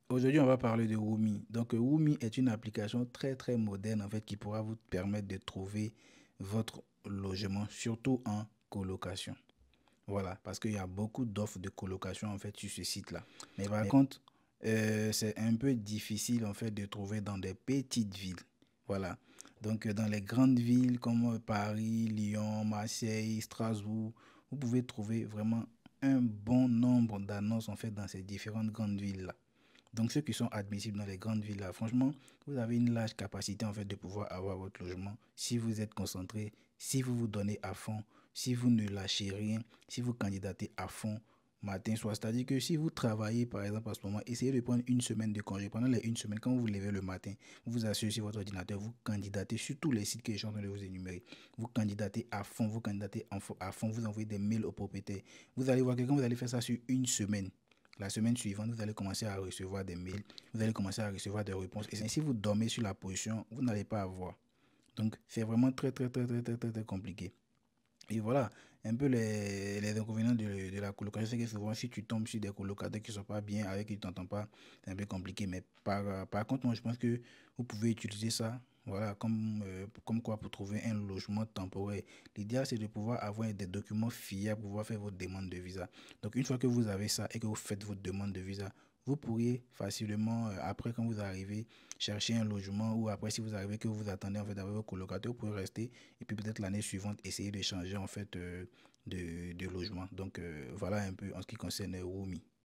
Aujourd'hui, on va parler de Woomi. Donc, Woomi est une application très moderne en fait qui pourra vous permettre de trouver votre logement, surtout en colocation. Voilà, parce qu'il y a beaucoup d'offres de colocation en fait sur ce site-là. Mais par contre, c'est un peu difficile en fait de trouver dans des petites villes. Voilà. Donc, dans les grandes villes comme Paris, Lyon, Marseille, Strasbourg, vous pouvez trouver vraiment un bon nombre d'annonces en fait dans ces différentes grandes villes-là. Donc ceux qui sont admissibles dans les grandes villes là, franchement, vous avez une large capacité en fait de pouvoir avoir votre logement si vous êtes concentré, si vous vous donnez à fond, si vous ne lâchez rien, si vous candidatez à fond matin, soir. C'est-à-dire que si vous travaillez par exemple à ce moment, essayez de prendre une semaine de congé. Pendant les une semaine, quand vous vous levez le matin, vous vous asseyez sur votre ordinateur, vous candidatez sur tous les sites que je suis en train de vous énumérer. Vous candidatez à fond, vous candidatez à fond, vous envoyez des mails aux propriétaires. Vous allez voir que quand vous allez faire ça sur une semaine, la semaine suivante, vous allez commencer à recevoir des mails, vous allez commencer à recevoir des réponses. Et si vous dormez sur la position, vous n'allez pas avoir. Donc, c'est vraiment très compliqué. Et voilà, un peu les inconvénients de la colocation, c'est que souvent, si tu tombes sur des colocataires qui ne sont pas bien, avec qui tu t'entends pas, c'est un peu compliqué. Mais par contre, moi, je pense que vous pouvez utiliser ça, voilà, comme quoi pour trouver un logement temporaire. L'idéal, c'est de pouvoir avoir des documents fiables pour pouvoir faire votre demande de visa. Donc, une fois que vous avez ça et que vous faites votre demande de visa, vous pourriez facilement, après quand vous arrivez, chercher un logement ou après si vous arrivez que vous attendez en fait avec vos colocataires, vous pouvez rester et puis peut-être l'année suivante essayer de changer en fait de logement. Donc voilà un peu en ce qui concerne Rumi.